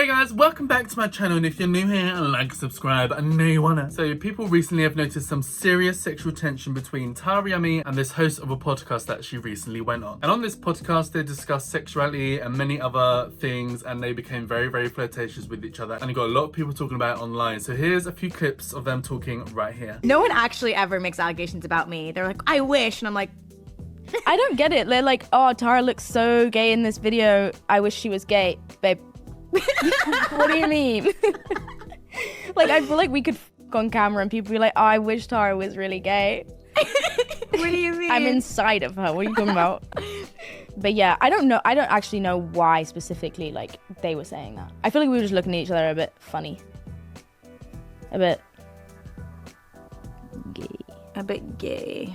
Hey guys, welcome back to my channel, and if you're new here, like, subscribe, I know you wanna. So people recently have noticed some serious sexual tension between Yummy and this host of a podcast that she recently went on. And on this podcast, they discussed sexuality and many other things, and they became very, very flirtatious with each other. And you got a lot of people talking about it online. So here's a few clips of them talking right here. No one actually ever makes allegations about me. They're like, I wish, and I'm like, I don't get it. They're like, oh, Tara looks so gay in this video. I wish she was gay, babe. What do you mean? Like, I feel like we could on camera and people be like, oh, I wish Tara was really gay. what do you mean? I'm inside of her. What are you talking about? But yeah, I don't know. I don't actually know why specifically, like, they were saying that. I feel like we were just looking at each other a bit funny. A bit gay. A bit gay.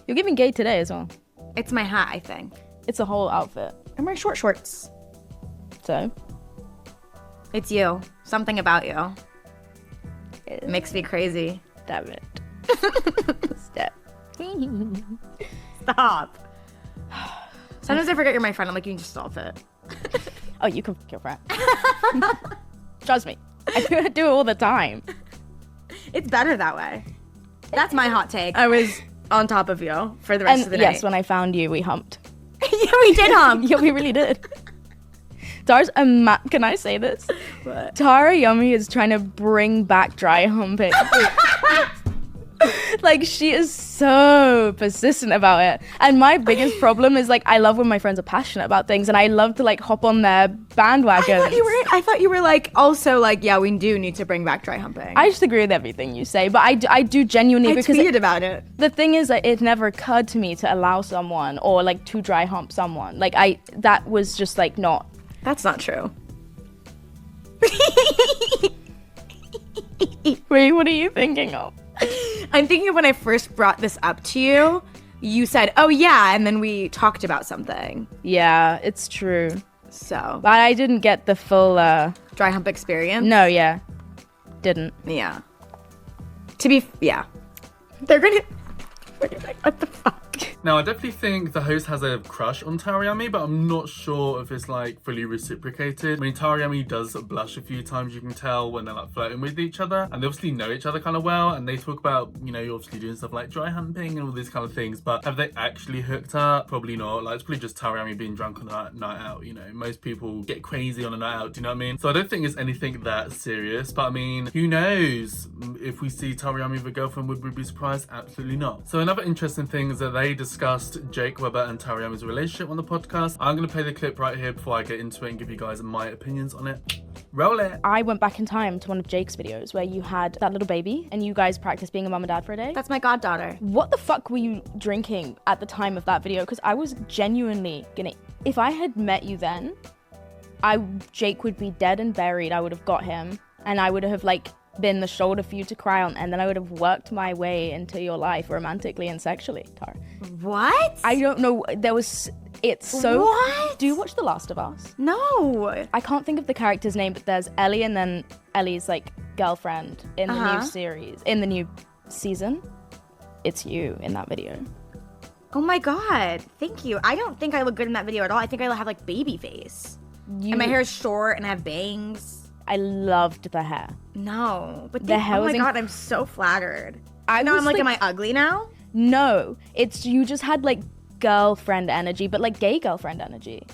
You're giving gay today as well. It's my hat, I think. It's a whole outfit. I'm wearing short shorts. So? It's you. Something about you. It makes me crazy. Damn it. Step. Stop. Sometimes I forget you're my friend. I'm like, you can just stop it. Oh, you can fuck your friend. Trust me. I do it all the time. It's better that way. That's my hot take. I was on top of you for the rest of the day. Yes, when I found you, we humped. Yeah, we did hump. Yeah, we really did. Tara's can I say this? What? Tara Yummy is trying to bring back dry humping. Like, she is so persistent about it. And my biggest problem is, like, I love when my friends are passionate about things, and I love to, like, hop on their bandwagon. I thought you were like, also like, yeah, we do need to bring back dry humping. I just agree with everything you say, but I do genuinely, because tweeted about it. The thing is that it never occurred to me to allow someone or, like, to dry hump someone. Like, that was just, like, not. That's not true. Wait, what are you thinking of? I'm thinking of when I first brought this up to you, you said, oh yeah, and then we talked about something. Yeah, it's true. So. But I didn't get the full, dry hump experience? No, yeah. Didn't. Yeah. Yeah. They're gonna like, what the fuck? Now, I definitely think the host has a crush on Yummy, but I'm not sure if it's, like, fully reciprocated. I mean, Yummy does blush a few times, you can tell, when they're, like, flirting with each other. And they obviously know each other kind of well, and they talk about, you know, you're obviously doing stuff like dry humping and all these kind of things. But have they actually hooked up? Probably not. Like, it's probably just Yummy being drunk on a night out, you know. Most people get crazy on a night out, do you know what I mean? So I don't think it's anything that serious. But, I mean, who knows? If we see Yummy with a girlfriend, would we be surprised? Absolutely not. So another interesting thing is that they discussed Jake Webber and Yummy's relationship on the podcast. I'm going to play the clip right here before I get into it and give you guys my opinions on it. Roll it. I went back in time to one of Jake's videos where you had that little baby and you guys practiced being a mum and dad for a day. That's my goddaughter. What the fuck were you drinking at the time of that video? Because I was genuinely gonna, if I had met you then, Jake would be dead and buried. I would have got him and I would have, like, been the shoulder for you to cry on, and then I would have worked my way into your life romantically and sexually, Tara. What? I don't know. It's so. What? Do you watch The Last of Us? No. I can't think of the character's name, but there's Ellie and then Ellie's, like, girlfriend in the new series, in the new season. It's you in that video. Oh my god. Thank you. I don't think I look good in that video at all. I think I have, like, baby face. And my hair is short and I have bangs. I loved the hair. No, but the hair oh was my god, I'm so flattered. I'm like, am I ugly now? No, it's you just had, like, girlfriend energy, but, like, gay girlfriend energy.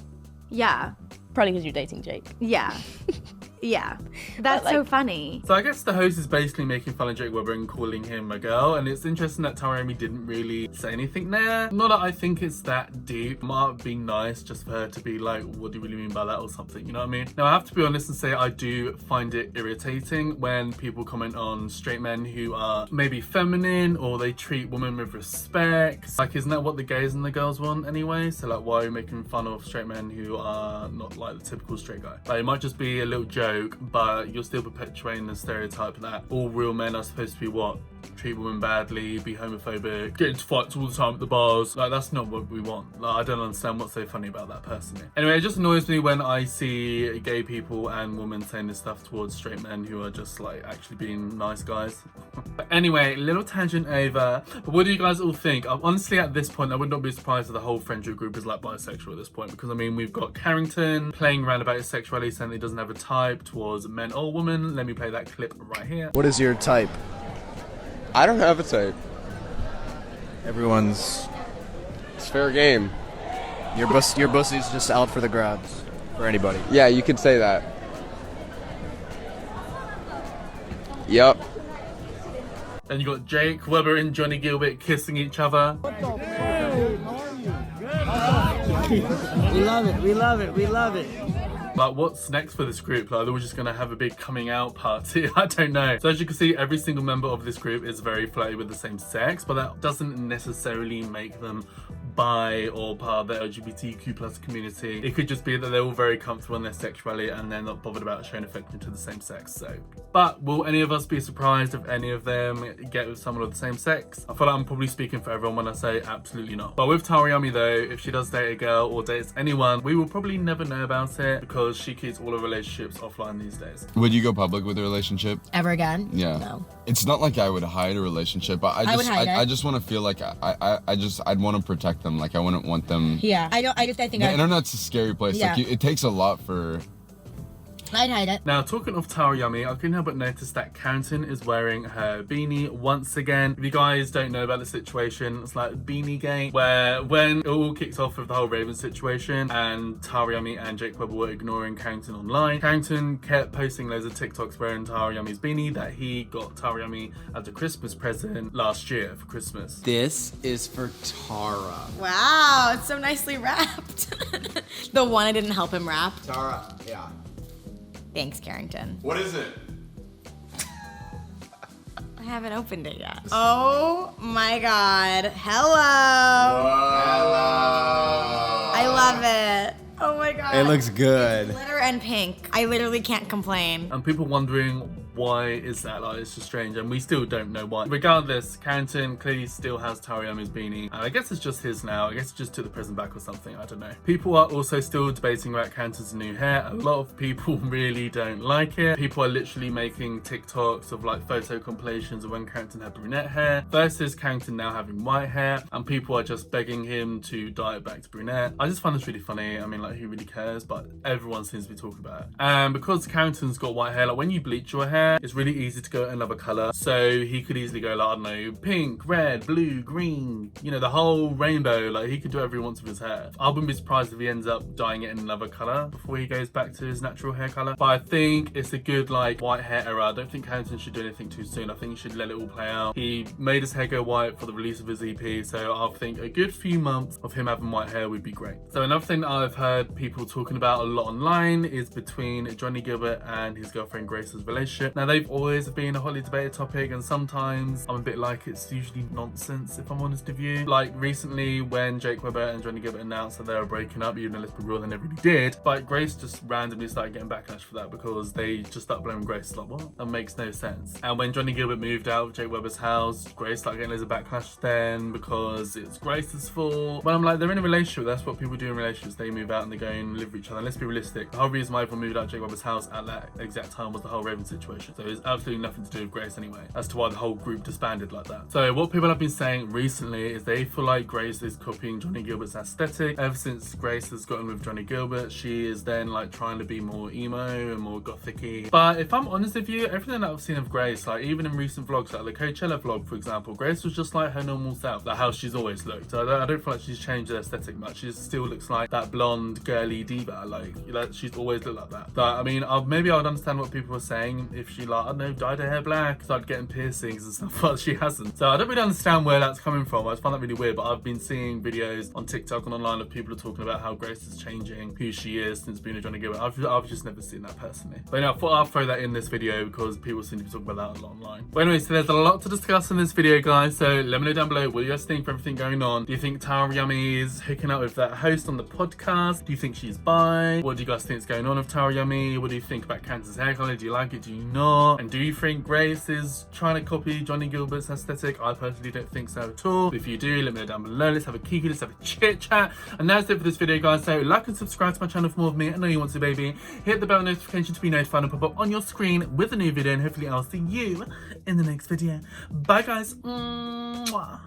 Yeah. Probably because you're dating Jake. Yeah. Yeah. That's like, so funny. So I guess the host is basically making fun of Jake Webber and calling him a girl, and it's interesting that Yummy didn't really say anything there. Not that I think it's that deep. It might be nice just for her to be like, what do you really mean by that, or something, you know what I mean? Now I have to be honest and say I do find it irritating when people comment on straight men who are maybe feminine or they treat women with respect. Like, isn't that what the gays and the girls want anyway? So, like, why are you making fun of straight men who are not like the typical straight guy? Like, it might just be a little joke, but you're still perpetuating the stereotype that all real men are supposed to be what? treat women badly, be homophobic, get into fights all the time at the bars. Like, that's not what we want. Like, I don't understand what's so funny about that personally. Anyway, it just annoys me when I see gay people and women saying this stuff towards straight men who are just like actually being nice guys. But anyway, little tangent over. But what do you guys all think? Honestly, at this point, I would not be surprised if the whole friendship group is like bisexual at this point, because I mean, we've got Carrington playing around about his sexuality, saying he doesn't have a type towards men or women. Let me play that clip right here. What is your type? I don't have a type. Everyone's... It's fair game. Your pussy's just out for the grabs. For anybody. Yeah, you could say that. Yep. And you got Jake Weber and Johnnie Gilbert kissing each other. We love it, we love it, we love it. Like, what's next for this group? Like, we're just gonna have a big coming out party. I don't know. So as you can see, every single member of this group is very flirty with the same sex, but that doesn't necessarily make them bi or part of the LGBTQ plus community. It could just be that they're all very comfortable in their sexuality and they're not bothered about showing affection to the same sex. So, but will any of us be surprised if any of them get with someone of the same sex? I feel like I'm probably speaking for everyone when I say absolutely not. But with Taryami though, if she does date a girl or dates anyone, we will probably never know about it because she keeps all her relationships offline these days. Would you go public with a relationship? Ever again? Yeah. No. It's not like I would hide a relationship, but I would hide it. I just want to feel like I'd want to protect them. Like I wouldn't want them. Yeah. I think The internet's a scary place. Yeah. Like it takes a lot for. I'd hide it. Now, talking of Taryami, I couldn't help but notice that Carrington is wearing her beanie once again. If you guys don't know about the situation, it's like Beanie Gate, where when it all kicked off with the whole Raven situation and Taryami and Jake Weber were ignoring Carrington online, Carrington kept posting loads of TikToks wearing Taryami's beanie that he got Taryami as a Christmas present last year for Christmas. This is for Tara. Wow, it's so nicely wrapped. The one I didn't help him wrap. Tara, yeah. Thanks, Carrington. What is it? I haven't opened it yet. Oh my god. Hello. I love it. Oh my god. It looks good. Glitter and pink. I literally can't complain. And people wondering why is that, like, it's just strange, and we still don't know why. Regardless, Carrington clearly still has Taryami's beanie, and I guess it's just his now. I guess it just took the present back or something, I don't know. People are also still debating about Carrington's new hair. A lot of people really don't like it. People are literally making TikToks of like photo compilations of when Carrington had brunette hair versus Carrington now having white hair, and people are just begging him to dye it back to brunette. I just find this really funny. I mean, like, who really cares? But everyone seems to be talking about it. And because Carrington's got white hair, like when you bleach your hair, it's really easy to go another color. So he could easily go like, I don't know, pink, red, blue, green, you know, the whole rainbow. Like, he could do whatever he wants with his hair. I wouldn't be surprised if he ends up dyeing it in another color before he goes back to his natural hair color. But I think it's a good like white hair era. I don't think Carrington should do anything too soon. I think he should let it all play out. He made his hair go white for the release of his EP, so I think a good few months of him having white hair would be great. So another thing that I've heard people talking about a lot online is between Johnnie Gilbert and his girlfriend Grace's relationship. Now, they've always been a hotly debated topic, and sometimes I'm a bit like, it's usually nonsense if I'm honest with you. Like recently when Jake Weber and Johnnie Gilbert announced that they were breaking up, even though let's be real, they never really did, but Grace just randomly started getting backlash for that because they just started blaming Grace. Like, what? That makes no sense. And when Johnnie Gilbert moved out of Jake Weber's house, Grace started getting loads of backlash then because it's Grace's fault. But I'm like, they're in a relationship. That's what people do in relationships. They move out and they go and live with each other. And let's be realistic. The whole reason why everyone moved out of Jake Weber's house at that exact time was the whole Raven situation. So it's absolutely nothing to do with Grace anyway, as to why the whole group disbanded like that. So what people have been saying recently is they feel like Grace is copying Johnnie Gilbert's aesthetic. Ever since Grace has gotten with Johnnie Gilbert, she is then like trying to be more emo and more gothic-y. But if I'm honest with you, everything that I've seen of Grace, like even in recent vlogs, like the Coachella vlog for example, Grace was just like her normal self, like how she's always looked. I don't feel like she's changed her aesthetic much. She still looks like that blonde girly diva, like she's always looked like that. But I mean, maybe I would understand what people were saying if she, like, I don't know, dyed her hair black, started getting piercings and stuff, but she hasn't. So I don't really understand where that's coming from. I just find that really weird, but I've been seeing videos on TikTok and online of people talking about how Grace is changing who she is since being a Johnnie Gilbert. I've just never seen that personally. But I thought I'll throw that in this video because people seem to be talking about that a lot online. But anyway, so there's a lot to discuss in this video, guys, so let me know down below what you guys think for everything going on. Do you think Taryami is hooking up with that host on the podcast? Do you think she's bi? What do you guys think is going on with Taryami? What do you think about Candace's hair color? Do you like it? Do you not? not? And do you think Grace is trying to copy Johnny Gilbert's aesthetic? I personally don't think so at all. But if you do, let me know down below. Let's have a kiki, let's have a chit chat. And that's it for this video, guys. So like and subscribe to my channel for more of me. I know you want to, baby. Hit the bell notification to be notified and pop up on your screen with a new video. And hopefully I'll see you in the next video. Bye, guys. Mwah.